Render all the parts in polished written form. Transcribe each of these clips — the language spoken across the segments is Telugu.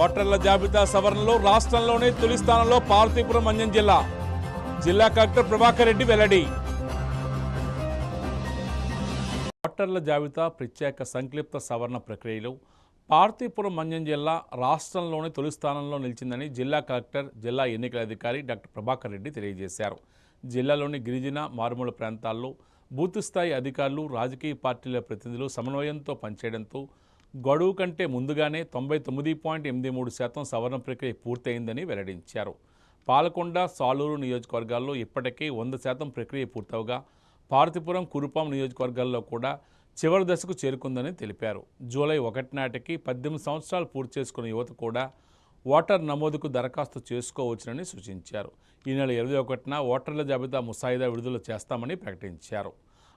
ఓటర్ల జాబితా సవరణలో రాష్ట్రంలోనే తొలి స్థానంలో పార్వతీపురం మన్యం జిల్లా. జిల్లా కలెక్టర్ ప్రభాకర్ రెడ్డి వెల్లడి. ఓటర్ల జాబితా ప్రత్యేక సంక్షిప్త సవరణ ప్రక్రియలో పార్వతీపురం మన్యం జిల్లా రాష్ట్రంలోనే తొలి స్థానంలో నిలిచిందని జిల్లా కలెక్టర్, జిల్లా ఎన్నికల అధికారి డాక్టర్ ప్రభాకర్ రెడ్డి తెలియజేశారు. జిల్లాలోని గిరిజన, మారుమూల ప్రాంతాల్లో బూత్ స్థాయి అధికారులు, రాజకీయ పార్టీల ప్రతినిధులు సమన్వయంతో పనిచేయడంతో గడువు కంటే ముందుగానే 99.83% సవరణ ప్రక్రియ పూర్తయిందని వెల్లడించారు. పాలకొండ, సాలూరు నియోజకవర్గాల్లో ఇప్పటికే 100% ప్రక్రియ పూర్తవగా పార్వతీపురం, కురుపాం నియోజకవర్గాల్లో కూడా చివరి దశకు చేరుకుందని తెలిపారు. జూలై 1 నాటికి 18 సంవత్సరాలు పూర్తి చేసుకున్న యువత కూడా ఓటర్ నమోదుకు దరఖాస్తు చేసుకోవచ్చునని సూచించారు. ఈ నెల 21న ఓటర్ల జాబితా ముసాయిదా విడుదల చేస్తామని ప్రకటించారు.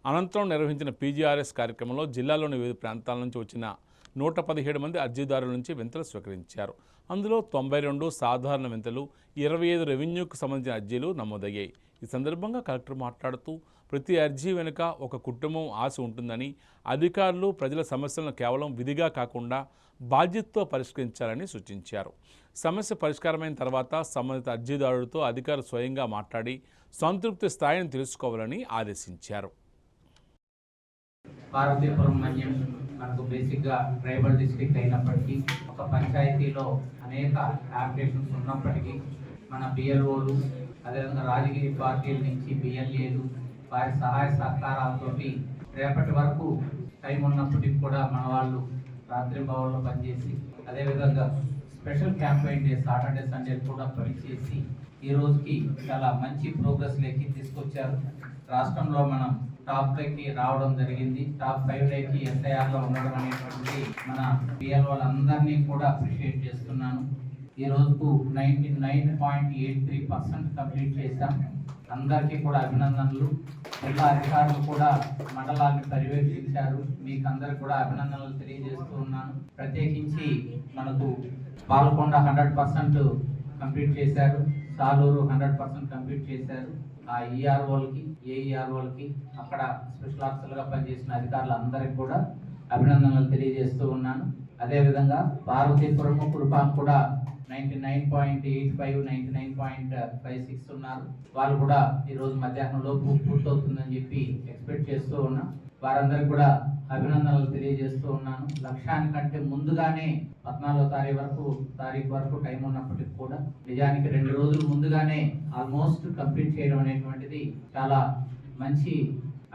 అనంతరం నిర్వహించిన పీజీఆర్ఎస్ కార్యక్రమంలో జిల్లాలోని వివిధ ప్రాంతాల నుంచి వచ్చిన 117 మంది అర్జీదారుల నుంచి వింతలు స్వీకరించారు. అందులో 92 సాధారణ వింతలు, 25 రెవెన్యూకు సంబంధించిన అర్జీలు నమోదయ్యాయి. ఈ సందర్భంగా కలెక్టర్ మాట్లాడుతూ ప్రతి అర్జీ వెనుక ఒక కుటుంబం ఆశ ఉంటుందని, అధికారులు ప్రజల సమస్యలను కేవలం విధిగా కాకుండా బాధ్యతతో పరిష్కరించాలని సూచించారు. సమస్య పరిష్కారమైన తర్వాత సంబంధిత అర్జీదారుడితో అధికారులు స్వయంగా మాట్లాడి సంతృప్తి స్థాయిని తెలుసుకోవాలని ఆదేశించారు. పార్వతీపురం మన్యం మనకు బేసిక్గా ట్రైబల్ డిస్ట్రిక్ట్ అయినప్పటికీ, ఒక పంచాయతీలో అనేక అప్లికేషన్స్ ఉన్నప్పటికీ మన బిఎల్ఓలు, అదేవిధంగా రాజకీయ పార్టీల నుంచి బిఎల్ఏలు వారి సహాయ సహకారాలతోటి రేపటి వరకు టైం ఉన్నప్పటికీ కూడా మన వాళ్ళు రాత్రి భవన్లో పనిచేసి, అదేవిధంగా special campaign day Saturday Sunday కూడా పనిచేసి ఈ రోజుకి చాలా మంచి ప్రోగ్రెస్ లేకి తీసుకొచ్చారు. రాష్ట్రంలో మనం టాప్ 5కి రావడం జరిగింది. టాప్ 5లోకి ఎస్ఐఆర్లో ఉండడం అనేటువంటిది మన బిఎల్ఓలందరినీ కూడా అప్రిషియేట్ చేస్తున్నాను. ఈ రోజుకు 99.83% కంప్లీట్ చేశాం. అందరికీ కూడా అభినందనలు. జిల్లా అధికారులు కూడా మండలాన్ని పర్యవేక్షించారు. మీకు అందరికి కూడా అభినందనలు తెలియజేస్తూ ఉన్నాను. ప్రత్యేకించి మనకు పాల్కొండ 100% కంప్లీట్ చేశారు, సాలూరు 100% కంప్లీట్ చేశారు. ఆ ఈఆర్ఓలకి, ఏఈఆర్ఓలకి, అక్కడ స్పెషల్ ఆఫీసర్లుగా పనిచేసిన అధికారులందరికీ కూడా అభినందనలు తెలియజేస్తూ ఉన్నాను. అదేవిధంగా పార్వతీపురం, కురుపాం కూడా 99.85, 99.56 ఉన్నారు. వాళ్ళు కూడా ఈరోజు మధ్యాహ్నంలోపు పూర్తవుతుందని చెప్పి ఎక్స్పెక్ట్ చేస్తూ ఉన్నాం. వారందరికీ కూడా అభినందనలు తెలియజేస్తూ ఉన్నాను. లక్ష్యానికంటే ముందుగానే 14వ తారీఖు వరకు టైం ఉన్నప్పటికీ కూడా నిజానికి 2 రోజులు ముందుగానే ఆల్మోస్ట్ కంప్లీట్ చేయడం అనేటువంటిది చాలా మంచి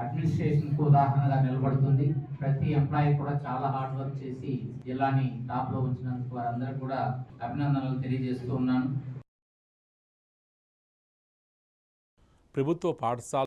అడ్మినిస్ట్రేషన్ కు ఉదాహరణగా నిలబడుతుంది. ప్రతి ఎంప్లాయీ కూడా చాలా హార్డ్ వర్క్ చేసి జిల్లాని టాప్ లో ఉంచినందుకు వారందరూ కూడా అభినందనలు తెలియజేస్తూ ఉన్నాను. ప్రభుత్వ పాఠశాల